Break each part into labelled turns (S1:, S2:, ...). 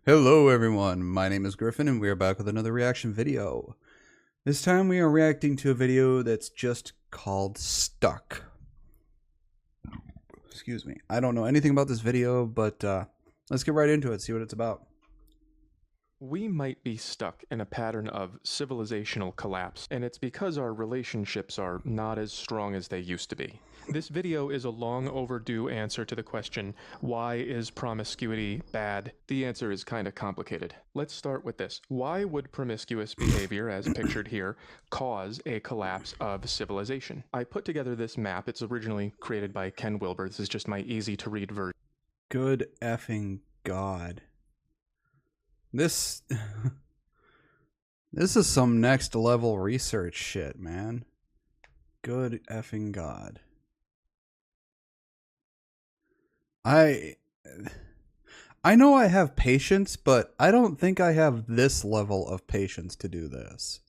S1: Hello everyone, my name is Griffin and we are back with another reaction video. This time we are reacting to a video that's just called Stuck. Excuse me. I don't know anything about this video, but let's get right into it, see what it's about.
S2: We might be stuck in a pattern of civilizational collapse, and it's because our relationships are not as strong as they used to be. This video is a long overdue answer to the question, why is promiscuity bad? The answer is kind of complicated. Let's start with this. Why would promiscuous behavior, as pictured here, cause a collapse of civilization? I put together this map. It's originally created by Ken Wilber. This is just my easy to read version.
S1: Good effing God. This is some next level research shit, man. Good effing God. I know I have patience, but I don't think I have this level of patience to do this.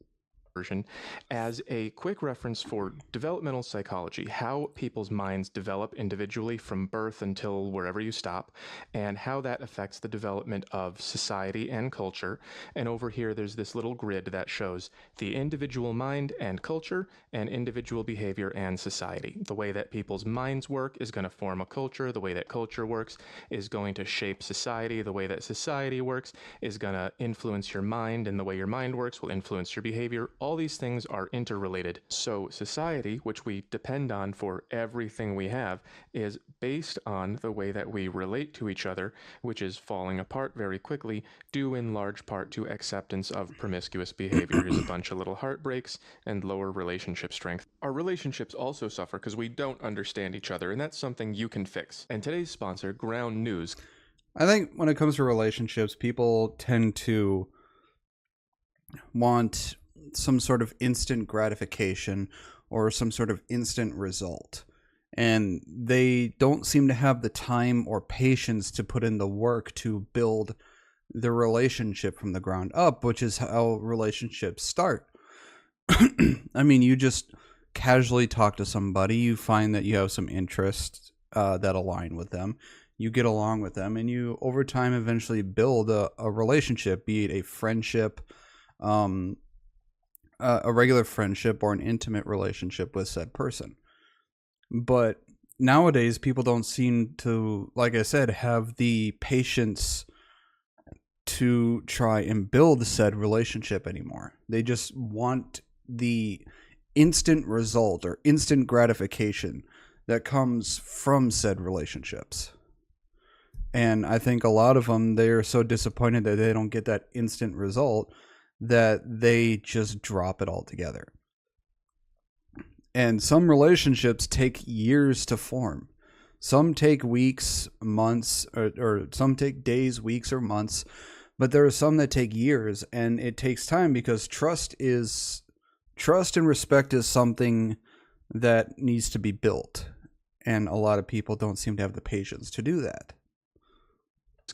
S2: As a quick reference for developmental psychology, how people's minds develop individually from birth until wherever you stop, and how that affects the development of society and culture. And over here, there's this little grid that shows the individual mind and culture, and individual behavior and society. The way that people's minds work is going to form a culture. The way that culture works is going to shape society. The way that society works is going to influence your mind, and the way your mind works will influence your behavior. All these things are interrelated. So society, which we depend on for everything we have, is based on the way that we relate to each other, which is falling apart very quickly, due in large part to acceptance of promiscuous behavior. Here's a bunch of little heartbreaks and lower relationship strength. Our relationships also suffer because we don't understand each other, and that's something you can fix. And today's sponsor, Ground News.
S1: I think when it comes to relationships, people tend to want some sort of instant gratification or some sort of instant result. And they don't seem to have the time or patience to put in the work to build the relationship from the ground up, which is how relationships start. I mean, you just casually talk to somebody, you find that you have some interests that align with them, you get along with them, and you over time eventually build a relationship, be it a friendship, a regular friendship, or an intimate relationship with said person. But nowadays, people don't seem to, like I said, have the patience to try and build said relationship anymore. They just want the instant result or instant gratification that comes from said relationships. And I think a lot of them, they're so disappointed that they don't get that instant result that they just drop it altogether. And some relationships take years to form. Some take weeks, months, or some take days, weeks, or months. But there are some that take years, and it takes time because trust and respect is something that needs to be built. And a lot of people don't seem to have the patience to do that.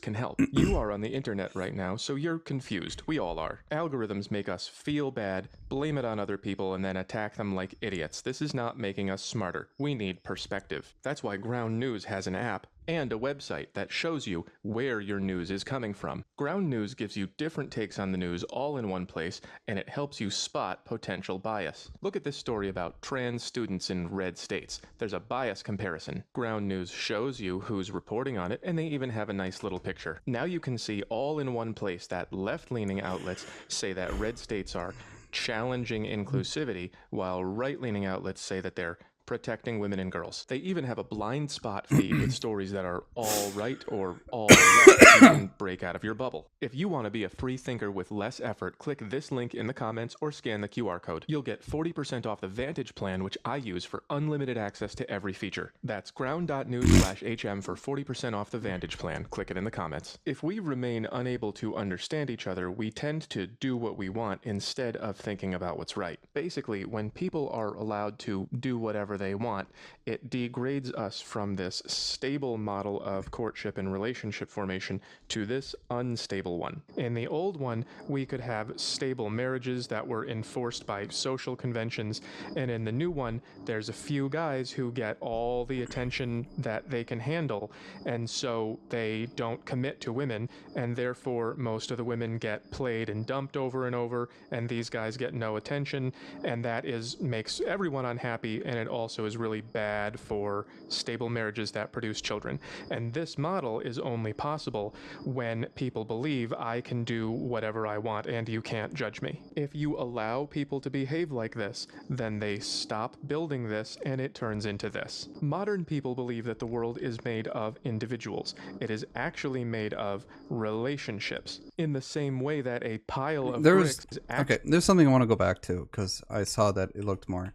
S2: Can help. You are on the internet right now, so you're confused. We all are. Algorithms make us feel bad, blame it on other people, and then attack them like idiots. This is not making us smarter. We need perspective. That's why Ground News has an app and a website that shows you where your news is coming from. Ground News gives you different takes on the news all in one place, and it helps you spot potential bias. Look at this story about trans students in red states. There's a bias comparison. Ground News shows you who's reporting on it, and they even have a nice little picture. Now you can see all in one place that left-leaning outlets say that red states are challenging inclusivity, while right-leaning outlets say that they're protecting women and girls. They even have a blind spot feed with stories that are all right or all left, so you can break out of your bubble. If you want to be a free thinker with less effort, click this link in the comments or scan the QR code. You'll get 40% off the Vantage plan, which I use for unlimited access to every feature. That's ground.news/HM for 40% off the Vantage plan. Click it in the comments. If we remain unable to understand each other, we tend to do what we want instead of thinking about what's right. Basically, when people are allowed to do whatever they want. It degrades us from this stable model of courtship and relationship formation to this unstable one. In the old one, we could have stable marriages that were enforced by social conventions, and in the new one, there's a few guys who get all the attention that they can handle, and so they don't commit to women, and therefore most of the women get played and dumped over and over, and these guys get no attention, and that makes everyone unhappy, and it also is really bad for stable marriages that produce children. And this model is only possible when people believe I can do whatever I want and you can't judge me. If you allow people to behave like this, then they stop building this and it turns into this. Modern people believe that the world is made of individuals. It is actually made of relationships. In the same way that a pile of bricks is
S1: okay, there's something I want to go back to because I saw that it looked more.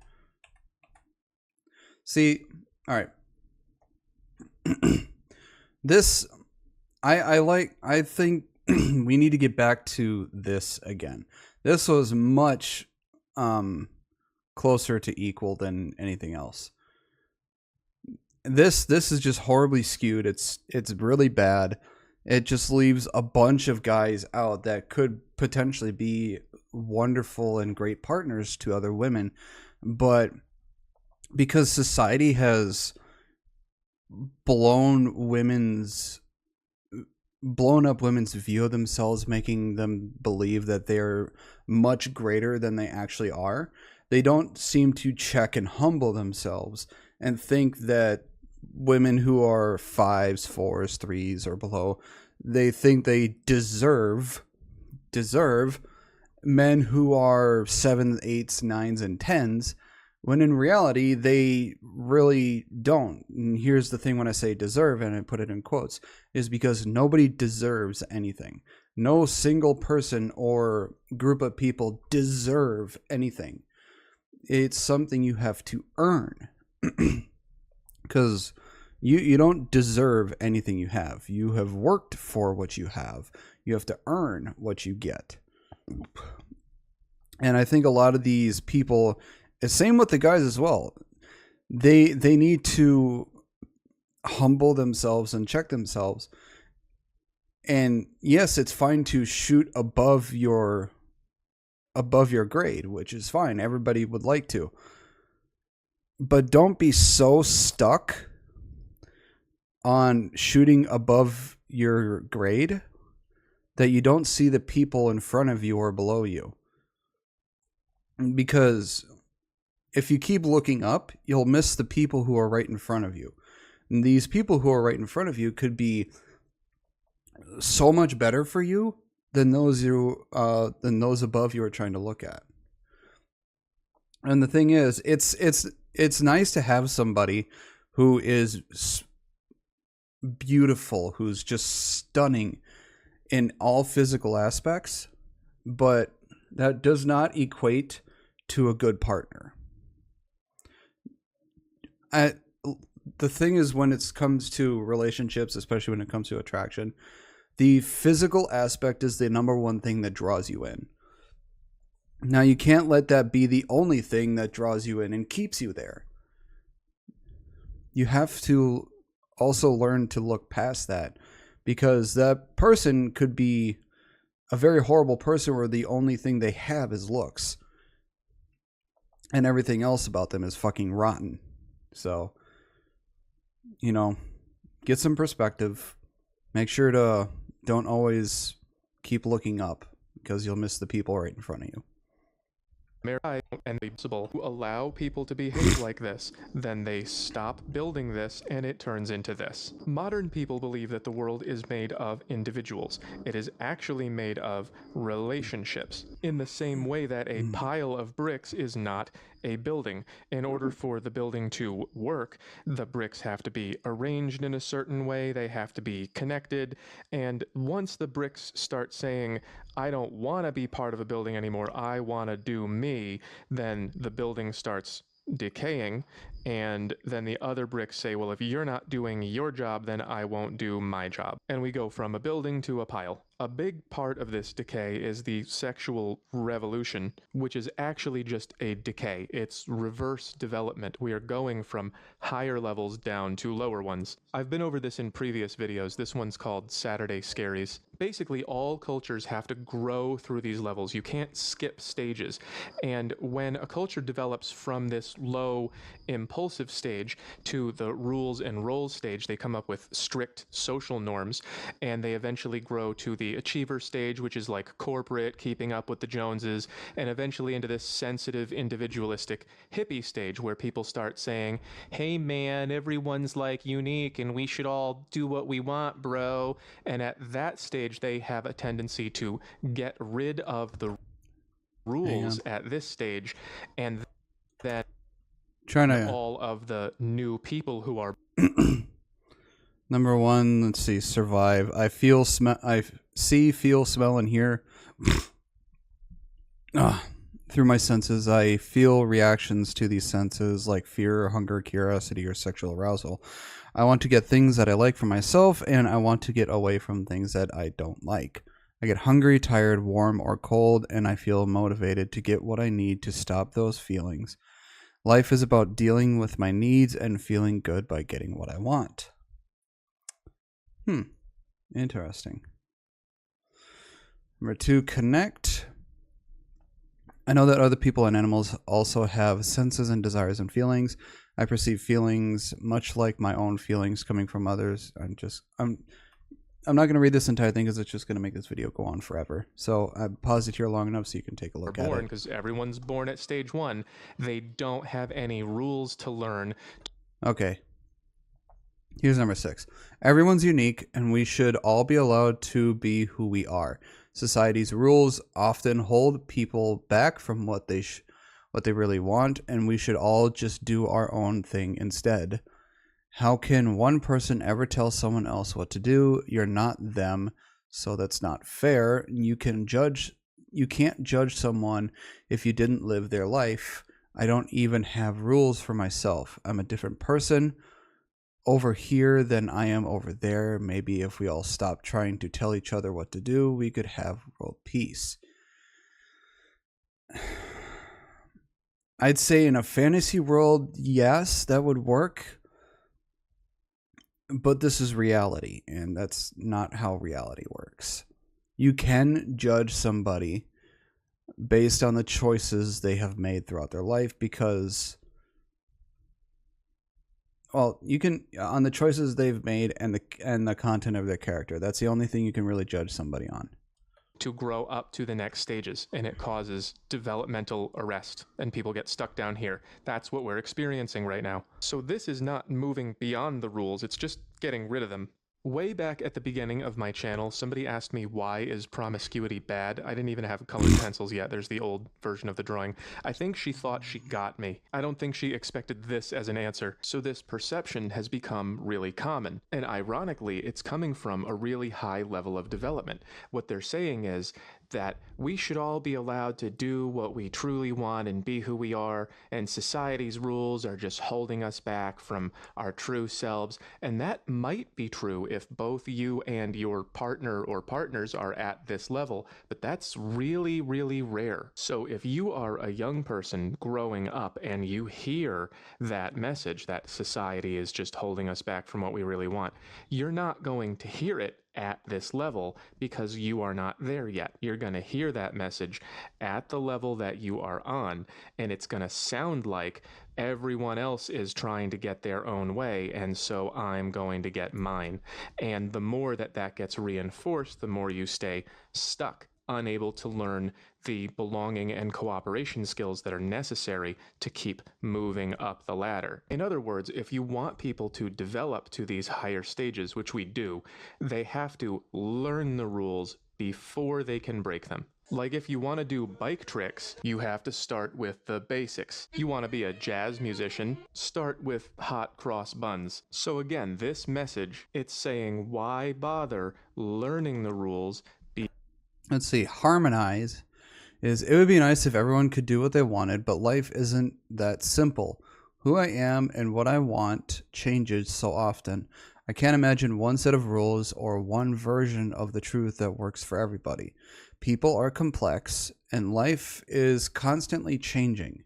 S1: See, all right. This, I think we need to get back to this again. This was much closer to equal than anything else. This is just horribly skewed. It's really bad. It just leaves a bunch of guys out that could potentially be wonderful and great partners to other women, but because society has blown up women's view of themselves, making them believe that they're much greater than they actually are, they don't seem to check and humble themselves and think that women who are 5s, 4s, 3s or below, they think they deserve men who are 7s, 8s, 9s, and 10s, when in reality they really don't. And here's the thing: when I say deserve, and I put it in quotes, is because nobody deserves anything. No single person or group of people deserve anything. It's something you have to earn. Because you don't deserve anything you have. You have worked for what you have. You have to earn what you get. And I think a lot of these people, same with the guys as well, they need to humble themselves and check themselves. And yes, it's fine to shoot above your grade, which is fine. Everybody would like to. But don't be so stuck on shooting above your grade that you don't see the people in front of you or below you. Because if you keep looking up, you'll miss the people who are right in front of you. And these people who are right in front of you could be so much better for you than those above you are trying to look at. And the thing is, it's nice to have somebody who is beautiful, who's just stunning in all physical aspects, but that does not equate to a good partner. The thing is, when it comes to relationships, especially when it comes to attraction, the physical aspect is the number one thing that draws you in. Now, you can't let that be the only thing that draws you in and keeps you there. You have to also learn to look past that, because that person could be a very horrible person where the only thing they have is looks. And everything else about them is fucking rotten. So, get some perspective. Make sure to don't always keep looking up, because you'll miss the people right in front of you.
S2: And possible to allow people to behave like this, then they stop building this and it turns into this. Modern people believe that the world is made of individuals. It is actually made of relationships. In the same way that a pile of bricks is not a building. In order for the building to work, the bricks have to be arranged in a certain way, they have to be connected, and once the bricks start saying, I don't want to be part of a building anymore, I want to do me, then the building starts decaying, And then the other bricks say, well, if you're not doing your job, then I won't do my job. And we go from a building to a pile. A big part of this decay is the sexual revolution, which is actually just a decay. It's reverse development. We are going from higher levels down to lower ones. I've been over this in previous videos. This one's called Saturday Scaries. Basically, all cultures have to grow through these levels. You can't skip stages. And when a culture develops from this low impulsive stage to the rules and roles stage, they come up with strict social norms, and they eventually grow to the achiever stage, which is like corporate, keeping up with the Joneses, and eventually into this sensitive, individualistic hippie stage where people start saying, hey man, everyone's like unique and we should all do what we want, bro. And at that stage, they have a tendency to get rid of the rules at this stage, and then all of the new people who are
S1: Number 1, let's see, survive. I see, feel, smell, and hear through my senses. I feel reactions to these senses like fear, hunger, curiosity, or sexual arousal. I want to get things that I like for myself, and I want to get away from things that I don't like. I get hungry, tired, warm, or cold, and I feel motivated to get what I need to stop those feelings. Life is about dealing with my needs and feeling good by getting what I want. Interesting. Number 2, connect. I know that other people and animals also have senses and desires and feelings. I perceive feelings much like my own feelings coming from others. I'm not going to read this entire thing because it's just going to make this video go on forever. So I paused it here long enough so you can take a look at it.
S2: Because everyone's born at stage 1. They don't have any rules to learn.
S1: Okay. Here's number 6. Everyone's unique, and we should all be allowed to be who we are. Society's rules often hold people back from what they really want, and we should all just do our own thing instead. How can one person ever tell someone else what to do? You're not them, so that's not fair. You can't judge someone if you didn't live their life. I don't even have rules for myself. I'm a different person over here than I am over there. Maybe if we all stopped trying to tell each other what to do, we could have world peace. I'd say in a fantasy world, yes, that would work. But this is reality, and that's not how reality works. You can judge somebody based on the choices they have made throughout their life because, well, you can on the choices they've made and the content of their character. That's the only thing you can really judge somebody on.
S2: To grow up to the next stages, and it causes developmental arrest, and people get stuck down here. That's what we're experiencing right now. So this is not moving beyond the rules, it's just getting rid of them. Way back at the beginning of my channel, somebody asked me, why is promiscuity bad? I didn't even have colored pencils yet. There's the old version of the drawing. I think she thought she got me. I don't think she expected this as an answer. So this perception has become really common. And ironically, it's coming from a really high level of development. What they're saying is that we should all be allowed to do what we truly want and be who we are, and society's rules are just holding us back from our true selves. And that might be true if both you and your partner or partners are at this level, but that's really, really rare. So if you are a young person growing up and you hear that message that society is just holding us back from what we really want, you're not going to hear it at this level because you are not there yet. You're going to hear that message at the level that you are on, and it's going to sound like everyone else is trying to get their own way, and so I'm going to get mine. And the more that gets reinforced, the more you stay stuck, unable to learn the belonging and cooperation skills that are necessary to keep moving up the ladder. In other words, if you want people to develop to these higher stages, which we do, they have to learn the rules before they can break them. Like if you want to do bike tricks, you have to start with the basics. You want to be a jazz musician, start with hot cross buns. So again, this message, it's saying why bother learning the rules?
S1: Let's see, harmonize is, it would be nice if everyone could do what they wanted, but life isn't that simple. Who I am and what I want changes so often. I can't imagine one set of rules or one version of the truth that works for everybody. People are complex, and life is constantly changing.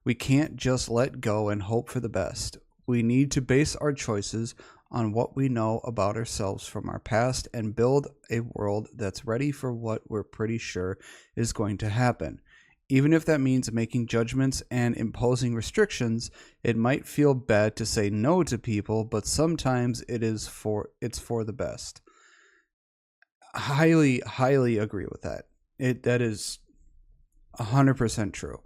S1: We can't just let go and hope for the best. We need to base our choices on what we know about ourselves from our past and build a world that's ready for what we're pretty sure is going to happen. Even if that means making judgments and imposing restrictions, it might feel bad to say no to people, but sometimes it's for the best. Highly agree with that. That is 100% true.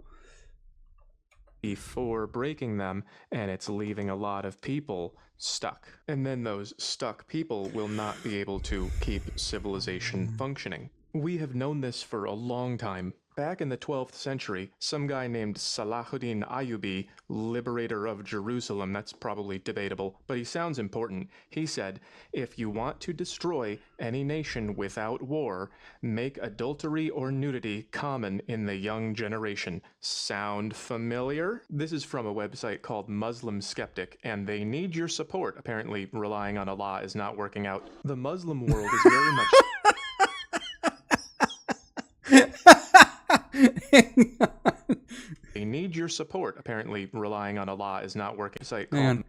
S2: For breaking them, and it's leaving a lot of people stuck. And then those stuck people will not be able to keep civilization functioning. We have known this for a long time. Back in the 12th century, some guy named Salahuddin Ayyubi, liberator of Jerusalem, that's probably debatable, but he sounds important. He said, if you want to destroy any nation without war, make adultery or nudity common in the young generation. Sound familiar? This is from a website called Muslim Skeptic, and they need your support. Apparently, relying on Allah is not working out. The Muslim world is very much... They need your support. Apparently, relying on Allah is not working.
S1: Man,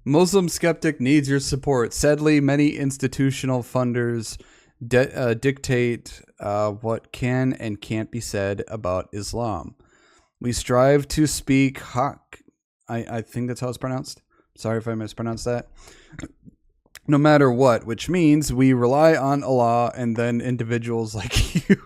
S1: Muslim Skeptic needs your support. Sadly, many institutional funders dictate what can and can't be said about Islam. We strive to speak haq. I think that's how it's pronounced. Sorry if I mispronounced that. No matter what, which means we rely on Allah and then individuals like you.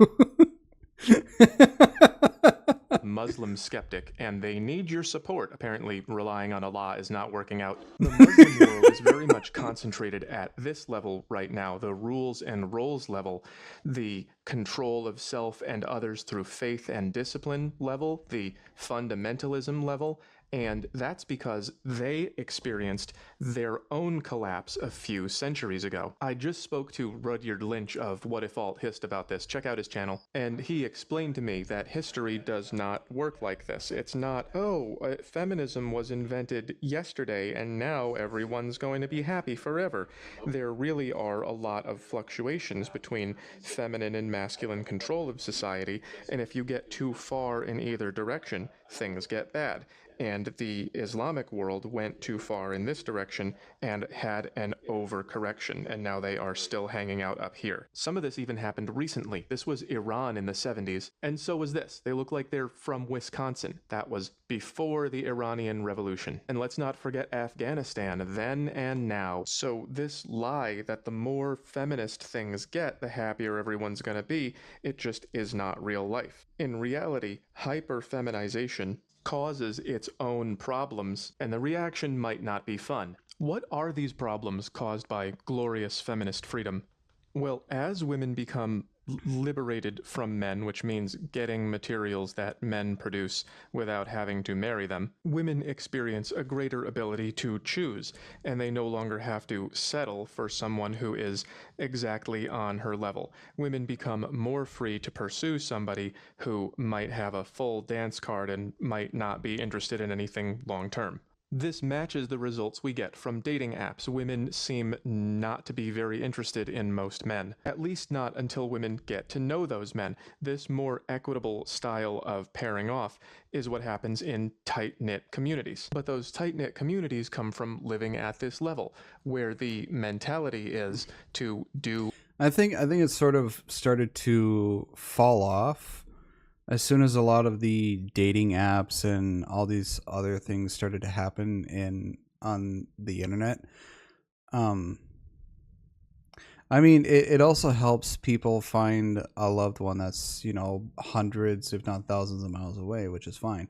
S2: Muslim Skeptic, and they need your support. Apparently, relying on Allah is not working out. The Muslim world is very much concentrated at this level right now, the rules and roles level, the control of self and others through faith and discipline level, the fundamentalism level, and that's because they experienced their own collapse a few centuries ago. I just spoke to Rudyard Lynch of What If Alt Hist about this. Check out his channel. And he explained to me that history does not work like this. It's not, feminism was invented yesterday and now everyone's going to be happy forever. There really are a lot of fluctuations between feminine and masculine control of society, and if you get too far in either direction, things get bad. And the Islamic world went too far in this direction and had an overcorrection, and now they are still hanging out up here. Some of this even happened recently. This was Iran in the 70s, and so was this. They look like they're from Wisconsin. That was before the Iranian Revolution. And let's not forget Afghanistan, then and now. So this lie that the more feminist things get, the happier everyone's gonna be, it just is not real life. In reality, hyper-feminization causes its own problems, and the reaction might not be fun. What are these problems caused by glorious feminist freedom? Well, as women become liberated from men, which means getting materials that men produce without having to marry them, women experience a greater ability to choose, and they no longer have to settle for someone who is exactly on her level. Women become more free to pursue somebody who might have a full dance card and might not be interested in anything long term. This matches the results we get from dating apps. Women seem not to be very interested in most men, at least not until women get to know those men. This more equitable style of pairing off is what happens in tight-knit communities. But those tight-knit communities come from living at this level, where the mentality is to do...
S1: I think it sort of started to fall off as soon as a lot of the dating apps and all these other things started to happen on the internet. I mean, it also helps people find a loved one that's, hundreds, if not thousands of miles away, which is fine.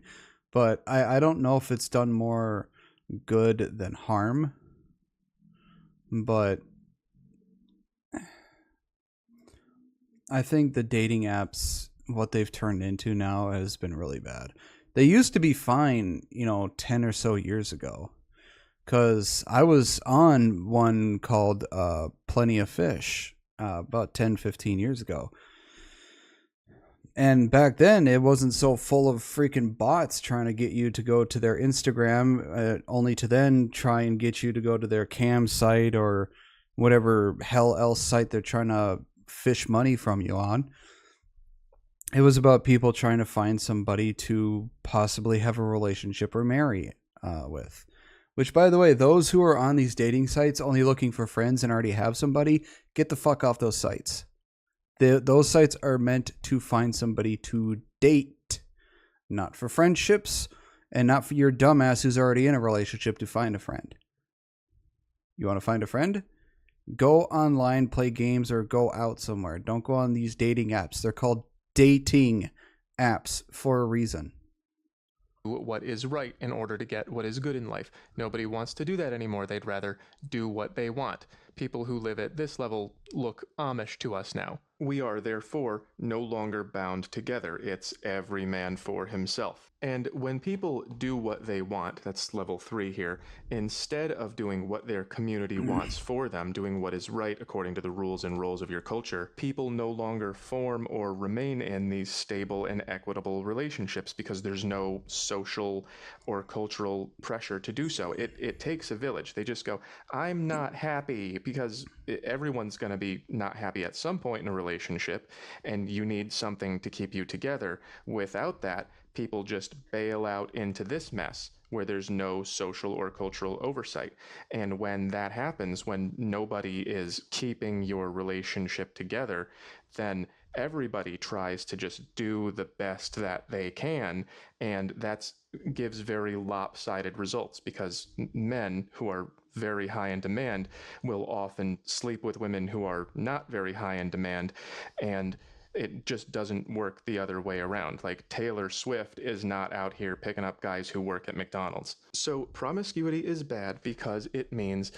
S1: But I don't know if it's done more good than harm. But I think the dating apps, what they've turned into now, has been really bad. They used to be fine, 10 or so years ago. Because I was on one called Plenty of Fish about 10, 15 years ago. And back then, it wasn't so full of freaking bots trying to get you to go to their Instagram, only to then try and get you to go to their cam site or whatever hell else site they're trying to fish money from you on. It was about people trying to find somebody to possibly have a relationship or marry with. Which, by the way, those who are on these dating sites only looking for friends and already have somebody, get the fuck off those sites. Those sites are meant to find somebody to date, not for friendships, and not for your dumbass who's already in a relationship to find a friend. You want to find a friend? Go online, play games, or go out somewhere. Don't go on these dating apps. They're called dating apps for a reason.
S2: What is right in order to get what is good in life. Nobody wants to do that anymore. They'd rather do what they want. People who live at this level look Amish to us now. We are therefore no longer bound together. It's every man for himself. And when people do what they want, that's level 3 here, instead of doing what their community wants for them, doing what is right according to the rules and roles of your culture, people no longer form or remain in these stable and equitable relationships because there's no social or cultural pressure to do so. It takes a village. They just go, I'm not happy, because everyone's going to be not happy at some point in a relationship, and you need something to keep you together. Without that, people just bail out into this mess where there's no social or cultural oversight. And when that happens, when nobody is keeping your relationship together, then everybody tries to just do the best that they can, and that gives very lopsided results, because men who are very high in demand will often sleep with women who are not very high in demand, and it just doesn't work the other way around. Like, Taylor Swift is not out here picking up guys who work at McDonald's. So promiscuity is bad because it means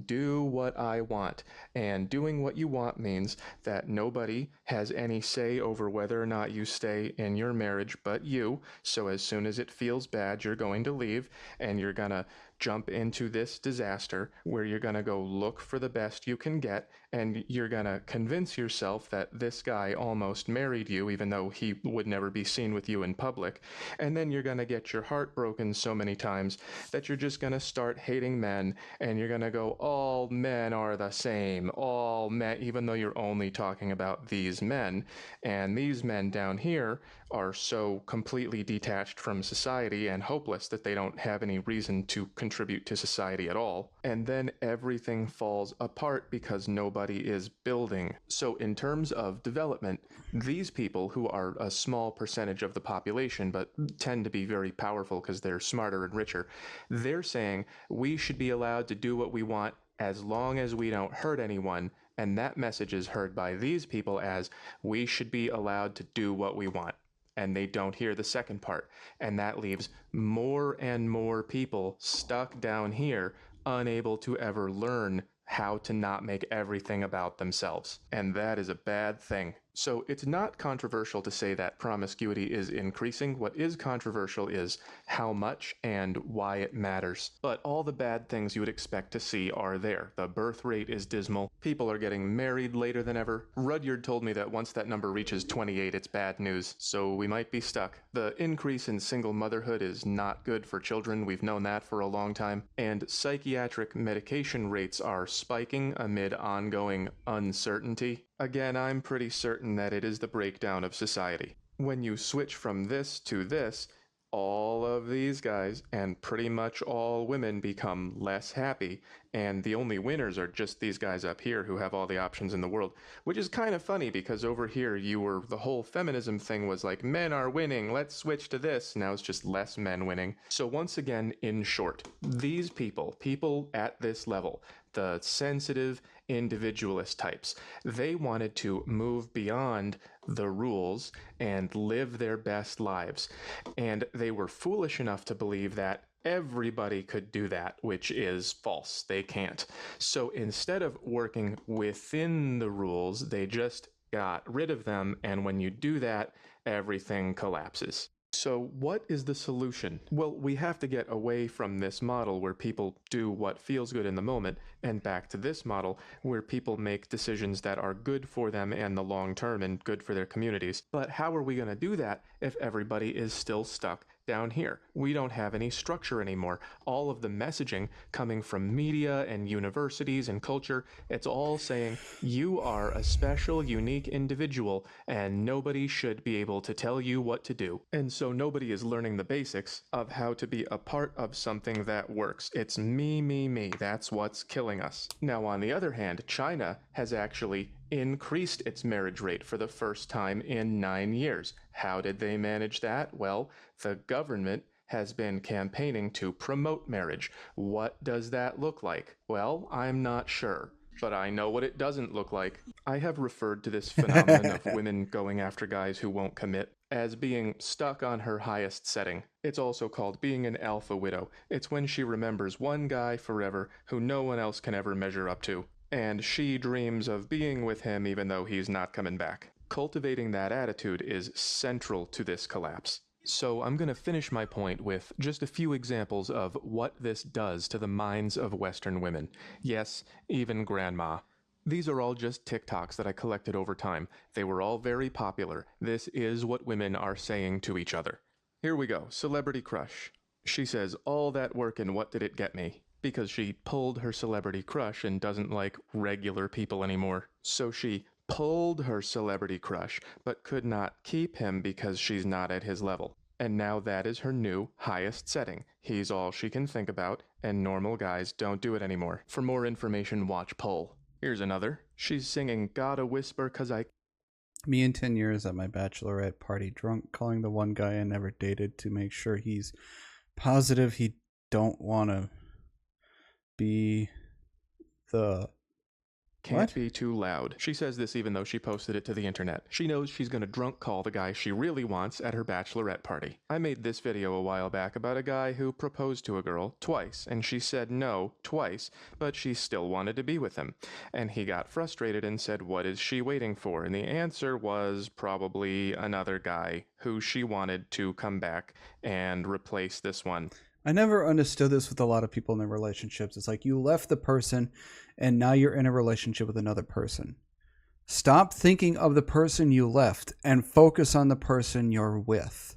S2: do what I want. And doing what you want means that nobody has any say over whether or not you stay in your marriage but you. So as soon as it feels bad, you're going to leave, and you're going to jump into this disaster where you're going to go look for the best you can get, and you're going to convince yourself that this guy almost married you even though he would never be seen with you in public. And then you're going to get your heart broken so many times that you're just going to start hating men, and you're going to go, all men are the same, all men, even though you're only talking about these men. And these men down here are so completely detached from society and hopeless that they don't have any reason to contribute to society at all. And then everything falls apart because nobody is building. So in terms of development, these people, who are a small percentage of the population but tend to be very powerful because they're smarter and richer, they're saying we should be allowed to do what we want as long as we don't hurt anyone. And that message is heard by these people as we should be allowed to do what we want. And they don't hear the second part. And that leaves more and more people stuck down here, unable to ever learn how to not make everything about themselves. And that is a bad thing. So it's not controversial to say that promiscuity is increasing. What is controversial is how much and why it matters. But all the bad things you would expect to see are there. The birth rate is dismal. People are getting married later than ever. Rudyard told me that once that number reaches 28, it's bad news. So we might be stuck. The increase in single motherhood is not good for children. We've known that for a long time. And psychiatric medication rates are spiking amid ongoing uncertainty. Again, I'm pretty certain that it is the breakdown of society. When you switch from this to this, all of these guys and pretty much all women become less happy, and the only winners are just these guys up here who have all the options in the world, which is kind of funny because over here the whole feminism thing was like, men are winning, let's switch to this. Now it's just less men winning. So once again, in short, these people at this level, the sensitive individualist types, they wanted to move beyond the rules and live their best lives. And they were foolish enough to believe that everybody could do that, which is false. They can't. So instead of working within the rules, they just got rid of them. And when you do that, everything collapses. So, what is the solution? Well, we have to get away from this model where people do what feels good in the moment and back to this model where people make decisions that are good for them and the long term and good for their communities. But how are we going to do that if everybody is still stuck down here? We don't have any structure anymore. All of the messaging coming from media and universities and culture, it's all saying you are a special, unique individual and nobody should be able to tell you what to do. And so nobody is learning the basics of how to be a part of something that works. It's me, me, me. That's what's killing us. Now, on the other hand, China has actually increased its marriage rate for the first time in 9 years. How did they manage that? Well, the government has been campaigning to promote marriage. What does that look like? Well, I'm not sure, but I know what it doesn't look like. I have referred to this phenomenon of women going after guys who won't commit as being stuck on her highest setting. It's also called being an alpha widow. It's when she remembers one guy forever who no one else can ever measure up to, and she dreams of being with him even though he's not coming back. Cultivating that attitude is central to this collapse. So I'm going to finish my point with just a few examples of what this does to the minds of Western women. Yes, even grandma. These are all just TikToks that I collected over time. They were all very popular. This is what women are saying to each other. Here we go. Celebrity crush. She says, all that work and what did it get me? Because she pulled her celebrity crush and doesn't like regular people anymore. So she pulled her celebrity crush, but could not keep him because she's not at his level. And now that is her new highest setting. He's all she can think about, and normal guys don't do it anymore. For more information, watch Pull. Here's another. She's singing Gotta Whisper 'Cause I...
S1: Me in 10 years at my bachelorette party, drunk, calling the one guy I never dated to make sure he's positive he don't want to be the...
S2: Can't be too loud. She says this even though she posted it to the internet. She knows she's gonna drunk call the guy she really wants at her bachelorette party. I made this video a while back about a guy who proposed to a girl twice, and she said no twice, but she still wanted to be with him. And he got frustrated and said, what is she waiting for? And the answer was probably another guy who she wanted to come back and replace this one.
S1: I never understood this with a lot of people in their relationships. It's like you left the person and now you're in a relationship with another person. Stop thinking of the person you left and focus on the person you're with.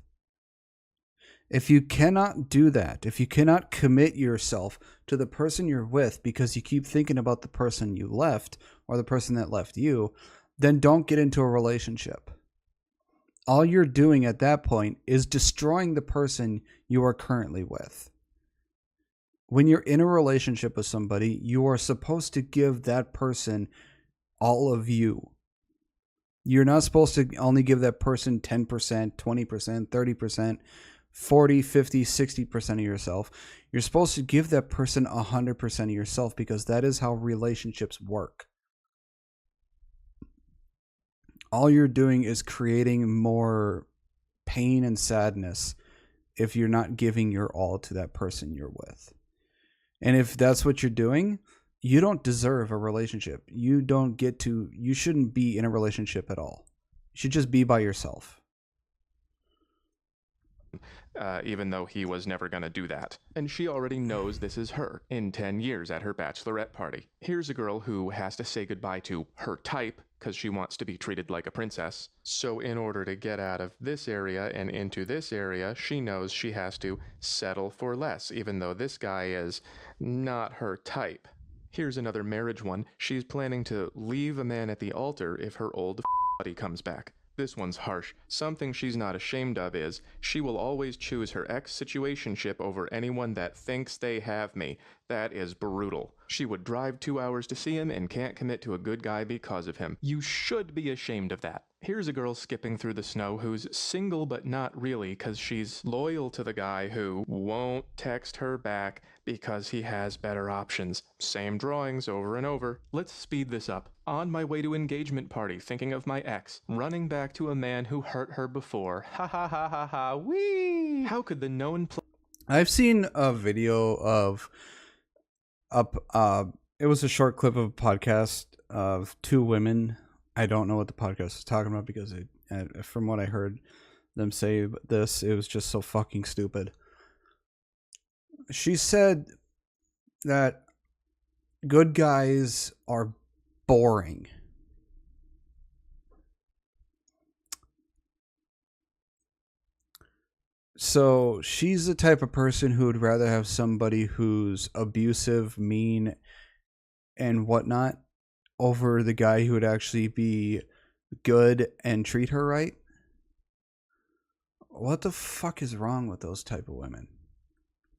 S1: If you cannot do that, if you cannot commit yourself to the person you're with because you keep thinking about the person you left or the person that left you, then don't get into a relationship. All you're doing at that point is destroying the person you are currently with. When you're in a relationship with somebody, you are supposed to give that person all of you. You're not supposed to only give that person 10%, 20%, 30%, 40, 50, 60% of yourself. You're supposed to give that person 100% of yourself because that is how relationships work. All you're doing is creating more pain and sadness if you're not giving your all to that person you're with. And if that's what you're doing, you don't deserve a relationship. You shouldn't be in a relationship at all. You should just be by yourself.
S2: Even though he was never going to do that. And she already knows this is her in 10 years at her bachelorette party. Here's a girl who has to say goodbye to her type because she wants to be treated like a princess. So in order to get out of this area and into this area, she knows she has to settle for less, even though this guy is not her type. Here's another marriage one. She's planning to leave a man at the altar if her old buddy comes back. This one's harsh. Something she's not ashamed of is she will always choose her ex-situationship over anyone that thinks they have me. That is brutal. She would drive 2 hours to see him and can't commit to a good guy because of him. You should be ashamed of that. Here's a girl skipping through the snow who's single but not really because she's loyal to the guy who won't text her back because he has better options. Same drawings over and over. Let's speed this up. On my way to engagement party, thinking of my ex, running back to a man who hurt her before. Ha ha ha ha ha, wee! How could the known
S1: I've seen a video of it was a short clip of a podcast of two women. I don't know what the podcast is talking about because from what I heard, them say this. It was just so fucking stupid. She said that good guys are boring. So she's the type of person who would rather have somebody who's abusive, mean, and whatnot over the guy who would actually be good and treat her right. What the fuck is wrong with those type of women?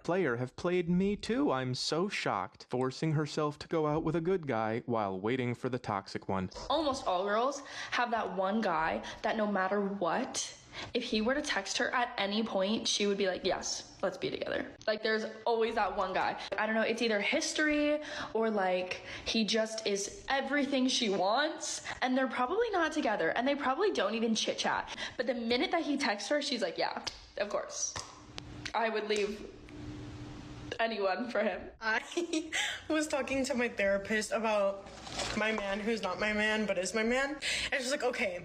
S2: Player have played me too. I'm so shocked. Forcing herself to go out with a good guy while waiting for the toxic one.
S3: Almost all girls have that one guy that no matter what, if he were to text her at any point, she would be like, yes, let's be together. Like, there's always that one guy. I don't know, it's either history or like he just is everything she wants, and they're probably not together and they probably don't even chit chat. But the minute that he texts her, she's like, yeah, of course. I would leave anyone for him.
S4: I was talking to my therapist about my man who's not my man but is my man, and she's like, okay,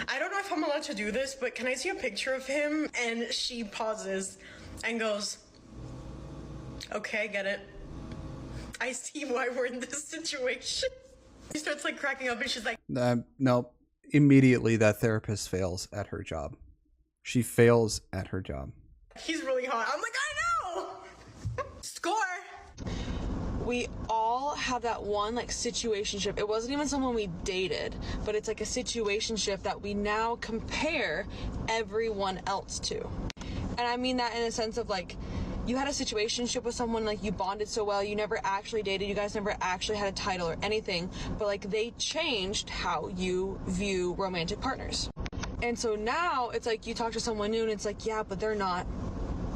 S4: I don't know if I'm allowed to do this, but can I see a picture of him? And she pauses and goes, okay, I get it, I see why we're in this situation. She starts like cracking up and she's like,
S1: no, immediately that therapist fails at her job. She fails at her job.
S4: he's really hot. I'm like, I know. Score.
S5: We all have that one like situationship. It wasn't even someone we dated, but it's like a situationship that we now compare everyone else to. And I mean that in a sense of like, you had a situationship with someone, like you bonded so well, you never actually dated, you guys never actually had a title or anything, but like they changed how you view romantic partners. And so now it's like you talk to someone new and it's like, yeah, but they're not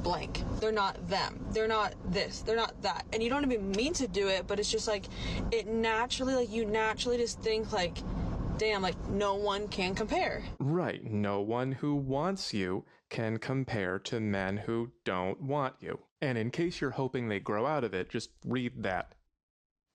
S5: blank. They're not them. They're not this. They're not that. And you don't even mean to do it, but it's just like, it naturally, like you naturally just think like, damn, like no one can compare.
S2: Right, no one who wants you can compare to men who don't want you. And in case you're hoping they grow out of it, just read that.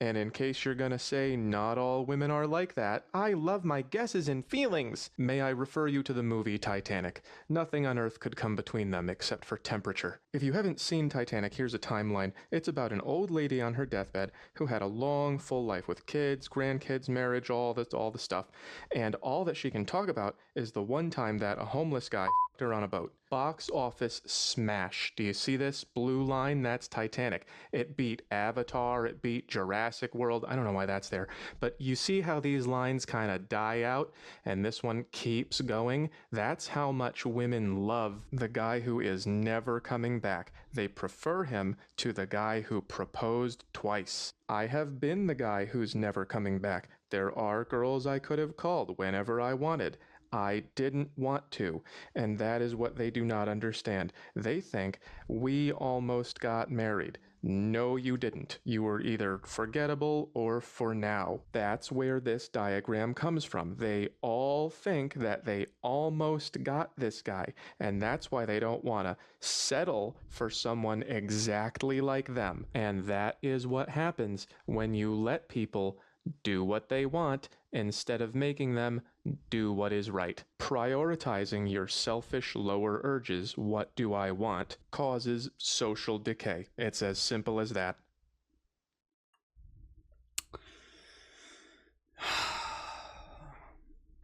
S2: And in case you're gonna say not all women are like that, I love my guesses and feelings. May I refer you to the movie Titanic? Nothing on Earth could come between them except for temperature. If you haven't seen Titanic, here's a timeline. It's about an old lady on her deathbed who had a long, full life with kids, grandkids, marriage, all the stuff. And all that she can talk about is the one time that a homeless guy f***ed her on a boat. Box office smash. Do you see this blue line? That's Titanic. It beat Avatar, it beat Jurassic World. I don't know why that's there. But you see how these lines kind of die out and this one keeps going? That's how much women love the guy who is never coming back. They prefer him to the guy who proposed twice. I have been the guy who's never coming back. There are girls I could have called whenever I wanted. I didn't want to, and that is what they do not understand. They think we almost got married. No, you didn't. You were either forgettable or for now. That's where this diagram comes from. They all think that they almost got this guy, and that's why they don't want to settle for someone exactly like them. And that is what happens when you let people do what they want instead of making them do what is right. Prioritizing your selfish lower urges, what do I want, causes social decay. It's as simple as that.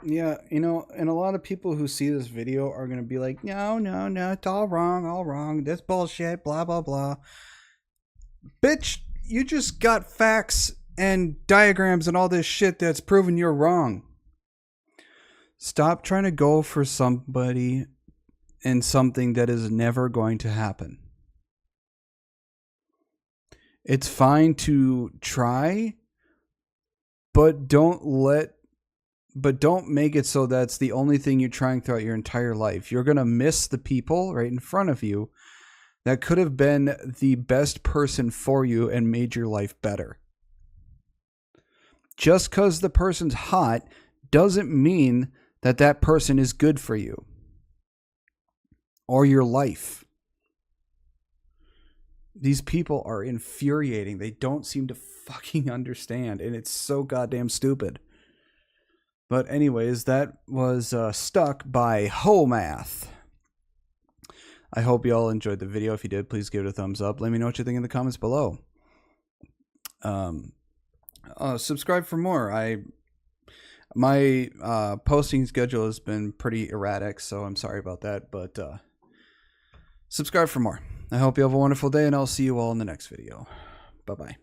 S1: Yeah, you know, and a lot of people who see this video are going to be like, no, it's all wrong, this bullshit, blah, blah, blah. Bitch, you just got facts and diagrams and all this shit that's proven you're wrong. Stop trying to go for somebody and something that is never going to happen. It's fine to try, but don't make it so that's the only thing you're trying throughout your entire life. You're going to miss the people right in front of you that could have been the best person for you and made your life better. Just because the person's hot doesn't mean that that person is good for you or your life. These people are infuriating. They don't seem to fucking understand, and it's so goddamn stupid. But anyways, that was Stuck by Whole Math. I hope you all enjoyed the video. If you did, please give it a thumbs up. Let me know what you think in the comments below. Subscribe for more. My posting schedule has been pretty erratic, so I'm sorry about that, but subscribe for more. I hope you have a wonderful day, and I'll see you all in the next video. Bye-bye.